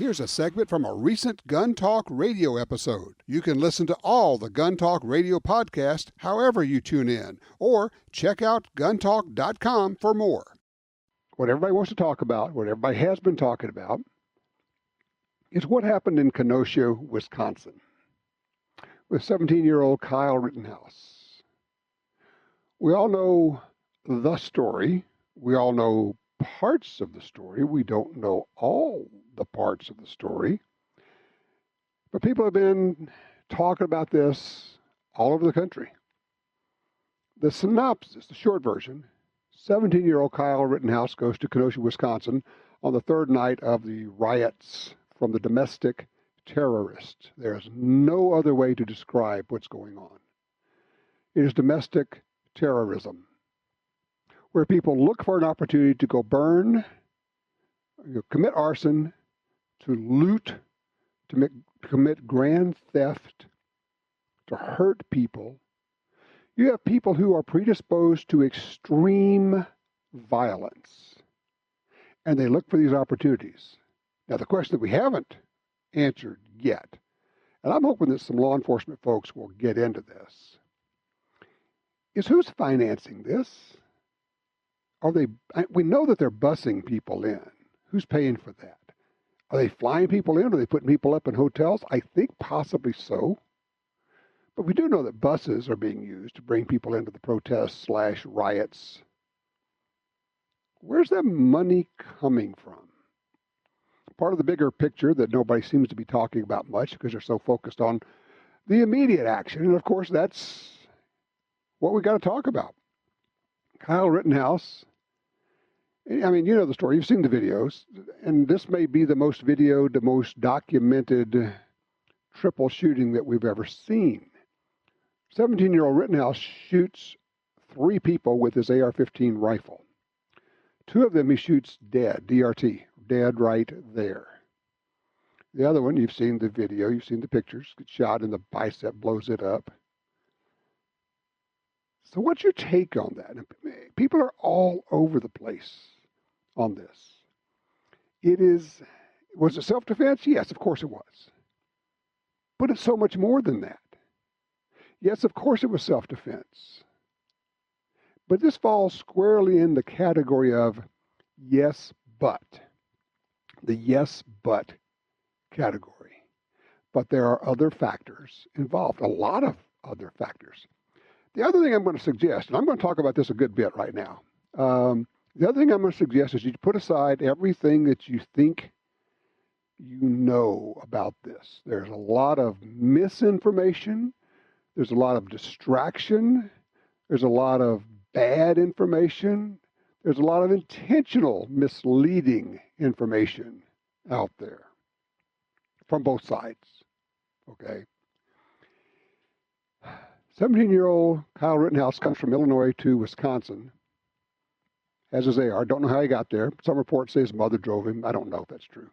Here's a segment from a recent Gun Talk Radio episode. You can listen to all the Gun Talk Radio podcasts however you tune in, or check out guntalk.com for more. What everybody wants to talk about, what everybody has been talking about, is what happened in Kenosha, Wisconsin, with 17-year-old Kyle Rittenhouse. We all know the story. We all know parts of the story. We don't know all the parts of the story. But people have been talking about this all over the country. The synopsis, the short version, 17-year-old Kyle Rittenhouse goes to Kenosha, Wisconsin on the third night of the riots from the domestic terrorist. There's no other way to describe what's going on. It is domestic terrorism, where people look for an opportunity to go burn, commit arson, to loot, to commit grand theft, to hurt people. You have people who are predisposed to extreme violence, and they look for these opportunities. Now, the question that we haven't answered yet, and I'm hoping that some law enforcement folks will get into this, is who's financing this? We know that they're busing people in. Who's paying for that? Are they flying people in? Are they putting people up in hotels? I think possibly so. But we do know that buses are being used to bring people into the protests/riots. Where's that money coming from? Part of the bigger picture that nobody seems to be talking about much because they're so focused on the immediate action. And of course, that's what we got to talk about. Kyle Rittenhouse, I mean, you know the story. You've seen the videos. And this may be the most videoed, the most documented triple shooting that we've ever seen. 17-year-old Rittenhouse shoots 3 people with his AR-15 rifle. 2 of them he shoots dead, DRT, dead right there. The other one, you've seen the video, you've seen the pictures, gets shot in the bicep, blows it up. So what's your take on that? People are all over the place on this. Was it self-defense? Yes, of course it was. But it's so much more than that. Yes, of course it was self-defense. But this falls squarely in the category of yes, but. The yes, but category. But there are other factors involved, a lot of other factors. The other thing I'm going to suggest, and I'm going to talk about this a good bit right now. The other thing I'm going to suggest is you put aside everything that you think you know about this. There's a lot of misinformation. There's a lot of distraction. There's a lot of bad information. There's a lot of intentional misleading information out there from both sides. Okay? 17-year-old Kyle Rittenhouse comes from Illinois to Wisconsin, has his AR. Don't know how he got there. Some reports say his mother drove him. I don't know if that's true.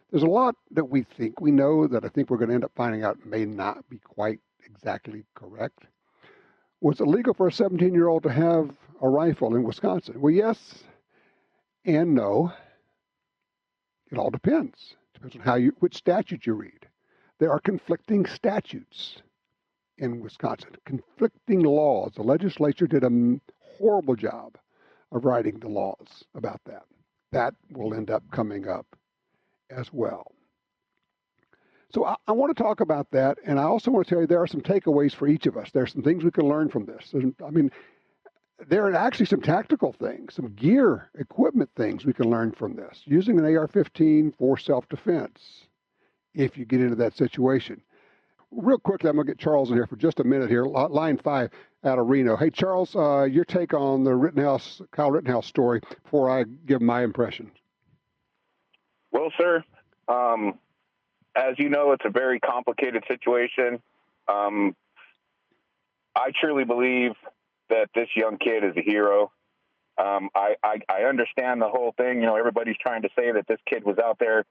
There's a lot that we think we know that I think we're going to end up finding out may not be quite exactly correct. Was it legal for a 17-year-old to have a rifle in Wisconsin? Well, yes and no. It all depends. Depends on which statute you read. There are conflicting statutes in Wisconsin, conflicting laws. The legislature did a horrible job of writing the laws about that. That will end up coming up as well. So I want to talk about that, and I also want to tell you there are some takeaways for each of us. There are some things we can learn from this. There are actually some tactical things, some gear, equipment things we can learn from this. Using an AR-15 for self-defense if you get into that situation. Real quickly, I'm going to get Charles in here for just a minute here. Line 5 out of Reno. Hey, Charles, your take on the Kyle Rittenhouse story before I give my impression. Well, sir, as you know, it's a very complicated situation. I truly believe that this young kid is a hero. I understand the whole thing. You know, everybody's trying to say that this kid was out there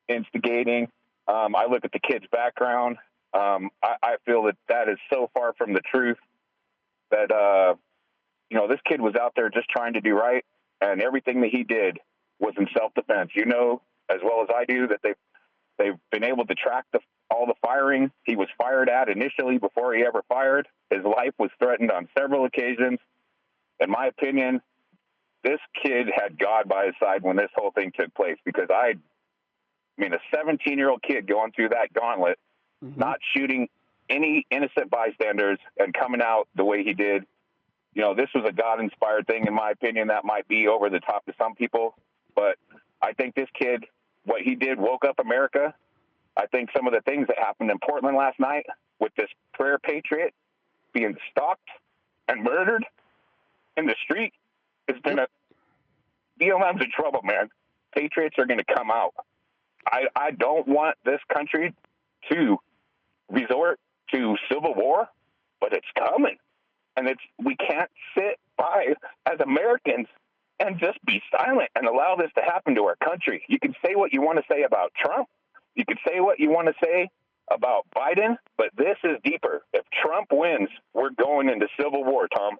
instigating. I look at the kid's background. I feel that is so far from the truth that, this kid was out there just trying to do right, and everything that he did was in self-defense. You know as well as I do that They've been able to track all the firing he was fired at initially before he ever fired. His life was threatened on several occasions. In my opinion, this kid had God by his side when this whole thing took place, because I mean, a 17-year-old kid going through that gauntlet, not shooting any innocent bystanders and coming out the way he did. You know, this was a God-inspired thing, in my opinion. That might be over the top to some people, but I think this kid, what he did, woke up America. I think some of the things that happened in Portland last night with this prayer patriot being stalked and murdered in the street is going to – BLM's in trouble, man. Patriots are going to come out. I don't want this country to resort to civil war, but it's coming. And we can't sit by as Americans and just be silent and allow this to happen to our country. You can say what you want to say about Trump. You can say what you want to say about Biden, but this is deeper. If Trump wins, we're going into civil war, Tom.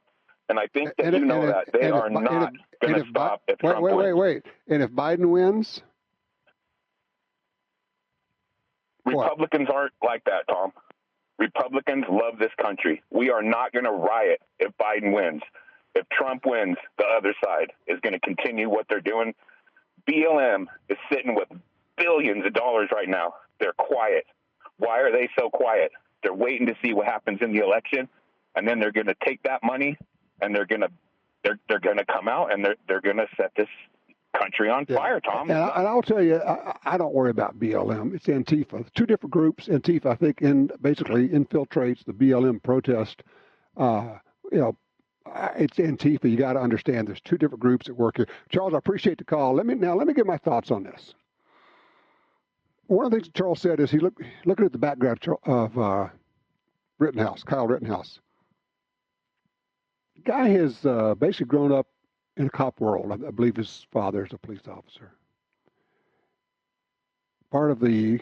And I think that that they are not going to stop if Trump wins. Wait. And if Biden wins? Republicans aren't like that, Tom. Republicans love this country. We are not going to riot if Biden wins. If Trump wins, the other side is going to continue what they're doing. BLM is sitting with billions of dollars right now. They're quiet. Why are they so quiet? They're waiting to see what happens in the election, and then they're going to take that money and they're going to come out and they're going to set this country on fire, Tom. And I'll tell you, I don't worry about BLM. It's Antifa. Two different groups. Antifa, I think, basically infiltrates the BLM protest. It's Antifa. You got to understand there's two different groups that work here. Charles, I appreciate the call. Let me give my thoughts on this. One of the things Charles said is looking at the background of Rittenhouse, Kyle Rittenhouse. The guy has basically grown up in a cop world. I believe his father is a police officer. Part of the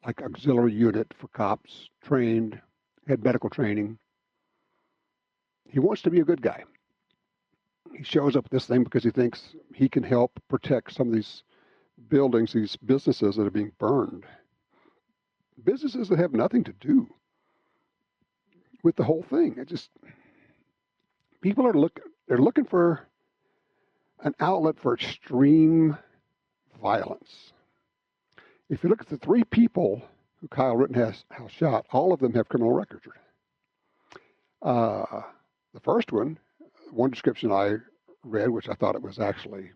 auxiliary unit for cops, trained, had medical training. He wants to be a good guy. He shows up at this thing because he thinks he can help protect some of these buildings, these businesses that are being burned. Businesses that have nothing to do with the whole thing. People are looking for an outlet for extreme violence. If you look at the three people who Kyle Rittenhouse shot, all of them have criminal records. The first one description I read, which I thought it was actually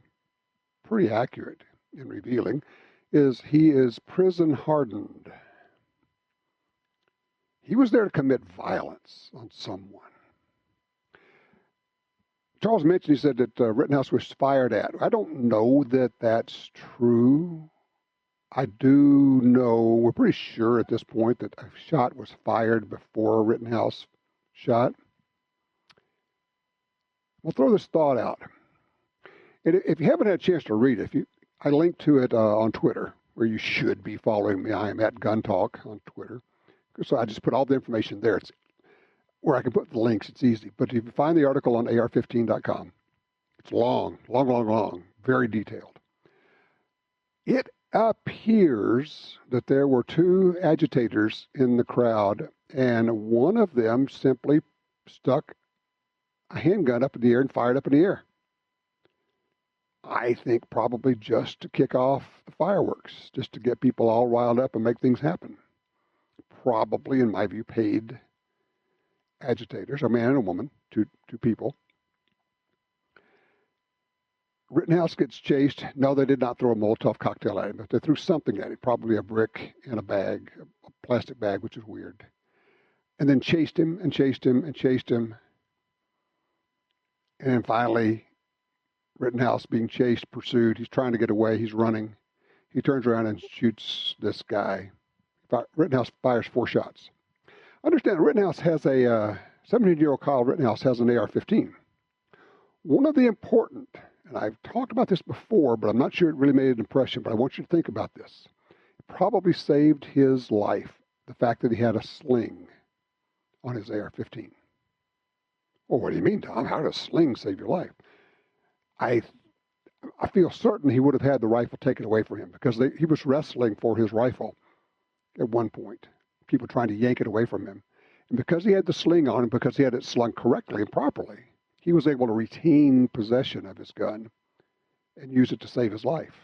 pretty accurate in revealing, is he is prison hardened. He was there to commit violence on someone. Charles mentioned, he said that Rittenhouse was fired at. I don't know that that's true. I do know, we're pretty sure at this point that a shot was fired before Rittenhouse shot. We'll throw this thought out. And if you haven't had a chance to read it, I linked to it on Twitter, where you should be following me. I am at Gun Talk on Twitter. So I just put all the information there. It's where I can put the links. It's easy. But if you find the article on ar15.com, it's long, very detailed. It appears that there were two agitators in the crowd, and one of them simply stuck a handgun up in the air and fired up in the air. I think probably just to kick off the fireworks, just to get people all riled up and make things happen. Probably, in my view, paid agitators, a man and a woman, two people. Rittenhouse gets chased. No, they did not throw a Molotov cocktail at him, but they threw something at him, probably a brick in a bag, a plastic bag, which is weird. And then chased him and chased him and chased him. And then finally, Rittenhouse being chased, pursued. He's trying to get away. He's running. He turns around and shoots this guy. Rittenhouse fires 4 shots. Understand, Rittenhouse has a 17-year-old Kyle Rittenhouse has an AR-15. One of the important, and I've talked about this before, but I'm not sure it really made an impression, but I want you to think about this. It probably saved his life, the fact that he had a sling on his AR-15. Well, what do you mean, Tom? How does a sling save your life? I feel certain he would have had the rifle taken away from him because he was wrestling for his rifle. at one point, people trying to yank it away from him. And because he had the sling on and because he had it slung correctly and properly, he was able to retain possession of his gun and use it to save his life.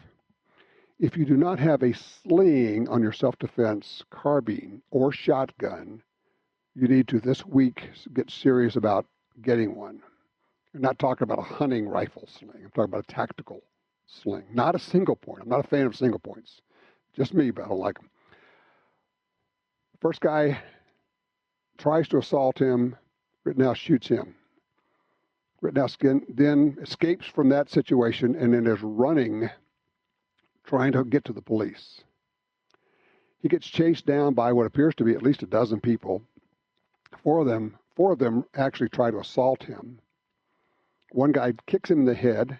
If you do not have a sling on your self-defense carbine or shotgun, you need to this week get serious about getting one. I'm not talking about a hunting rifle sling. I'm talking about a tactical sling, not a single point. I'm not a fan of single points. Just me, but I don't like them. First guy tries to assault him. Rittenhouse shoots him. Rittenhouse then escapes from that situation and then is running, trying to get to the police. He gets chased down by what appears to be at least a dozen people. Four of them actually try to assault him. One guy kicks him in the head.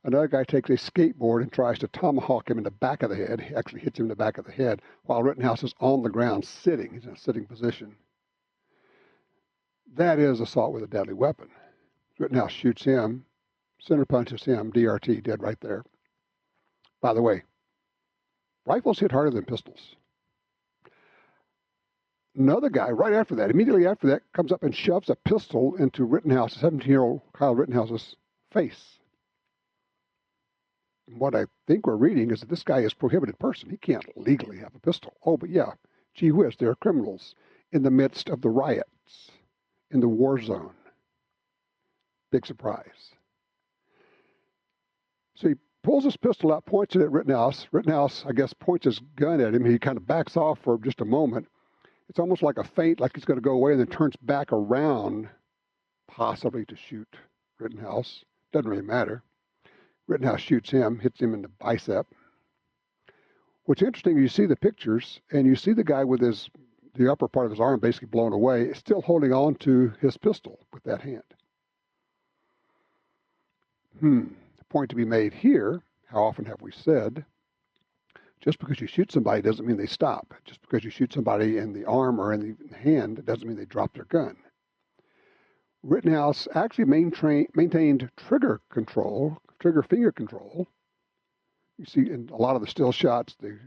Another guy takes a skateboard and tries to tomahawk him in the back of the head. He actually hits him in the back of the head while Rittenhouse is on the ground sitting. He's in a sitting position. That is assault with a deadly weapon. Rittenhouse shoots him, center punches him, DRT, dead right there. By the way, rifles hit harder than pistols. Another guy, right after that, immediately after that, comes up and shoves a pistol into Rittenhouse, 17-year-old Kyle Rittenhouse's face. And what I think we're reading is that this guy is a prohibited person. He can't legally have a pistol. Oh, but yeah, gee whiz, there are criminals in the midst of the riots, in the war zone. Big surprise. So he pulls his pistol out, points it at Rittenhouse. Rittenhouse, I guess, points his gun at him. He kind of backs off for just a moment. It's almost like a feint, like he's going to go away, and then turns back around, possibly to shoot Rittenhouse. Doesn't really matter. Rittenhouse shoots him, hits him in the bicep. What's interesting, you see the pictures, and you see the guy with the upper part of his arm basically blown away, still holding on to his pistol with that hand. The point to be made here, how often have we said, just because you shoot somebody doesn't mean they stop. Just because you shoot somebody in the arm or in the hand, it doesn't mean they drop their gun. Rittenhouse actually maintained trigger finger control. You see in a lot of the still shots, the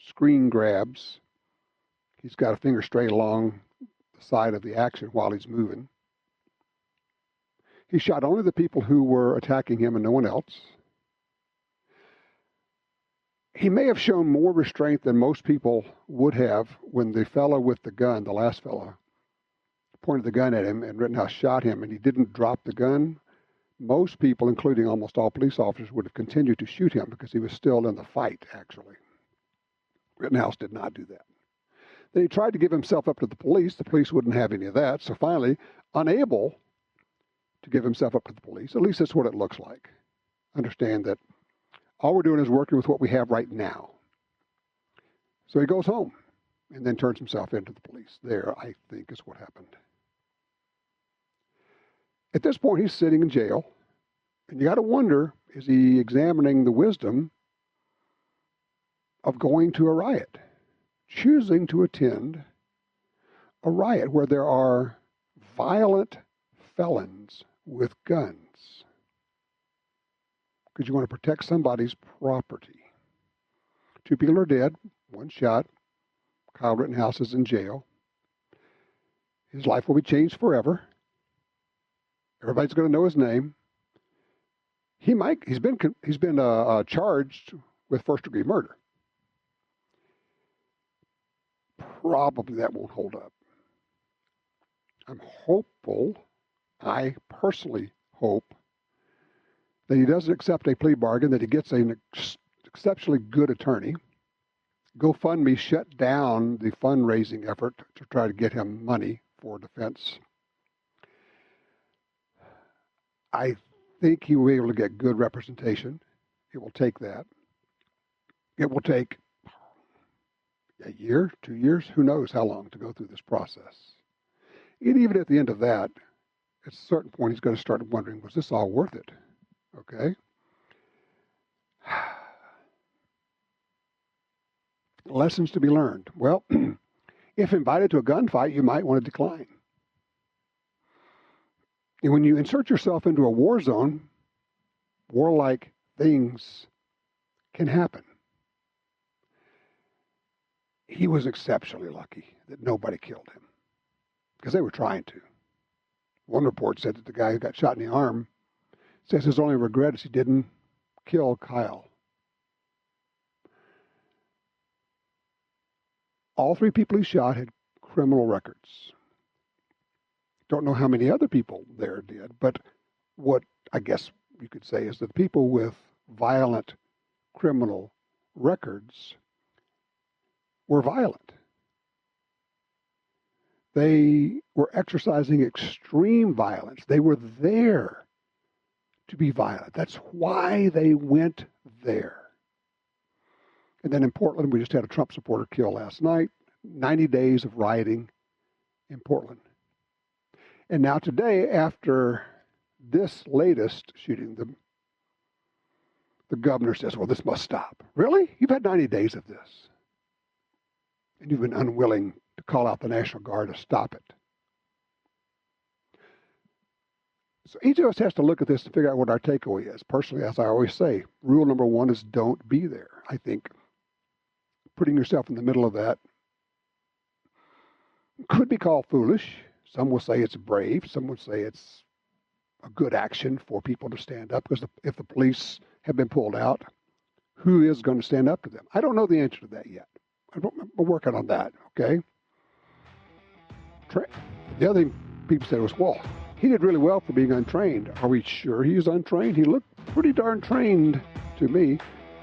screen grabs. He's got a finger straight along the side of the action while he's moving. He shot only the people who were attacking him and no one else. He may have shown more restraint than most people would have when the fellow with the gun, the last fellow, pointed the gun at him and Rittenhouse shot him and he didn't drop the gun. Most people, including almost all police officers, would have continued to shoot him because he was still in the fight, actually. Rittenhouse did not do that. Then he tried to give himself up to the police. The police wouldn't have any of that. So finally, unable to give himself up to the police, at least that's what it looks like. Understand that all we're doing is working with what we have right now. So he goes home and then turns himself into the police. There, I think, is what happened. At this point, he's sitting in jail. And you got to wonder, is he examining the wisdom of going to a riot, choosing to attend a riot where there are violent felons with guns? Because you want to protect somebody's property. 2 people are dead, 1 shot. Kyle Rittenhouse is in jail. His life will be changed forever. Everybody's going to know his name. He's been charged with first-degree murder. Probably that won't hold up. I'm hopeful. I personally hope that he doesn't accept a plea bargain, that he gets an exceptionally good attorney. GoFundMe shut down the fundraising effort to try to get him money for defense. I think he will be able to get good representation. It will take that. It will take a year, 2 years, who knows how long to go through this process. And even at the end of that, at a certain point, he's going to start wondering, was this all worth it? Okay? Lessons to be learned. Well, if invited to a gunfight, you might want to decline. And when you insert yourself into a war zone, warlike things can happen. he was exceptionally lucky that nobody killed him because they were trying to. One report said that the guy who got shot in the arm says his only regret is he didn't kill Kyle. All three people he shot had criminal records. Don't know how many other people there did, but what I guess you could say is that people with violent criminal records were violent. They were exercising extreme violence. They were there to be violent. That's why they went there. And then in Portland, we just had a Trump supporter killed last night. 90 days of rioting in Portland. And now today, after this latest shooting, the governor says, well, this must stop. Really? You've had 90 days of this. And you've been unwilling to call out the National Guard to stop it. So each of us has to look at this and figure out what our takeaway is. Personally, as I always say, rule number one is don't be there. I think putting yourself in the middle of that could be called foolish. Some will say it's brave. Some would say it's a good action for people to stand up, because if the police have been pulled out, who is going to stand up to them? I don't know the answer to that yet. We're working on that, okay? The other thing people said was, well, he did really well for being untrained. Are we sure he is untrained? He looked pretty darn trained to me.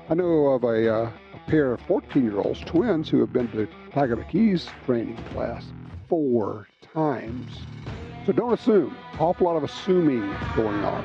I know of a pair of 14-year-olds, twins, who have been to Tiger McKee's training class 4 times. So don't assume. Awful lot of assuming going on.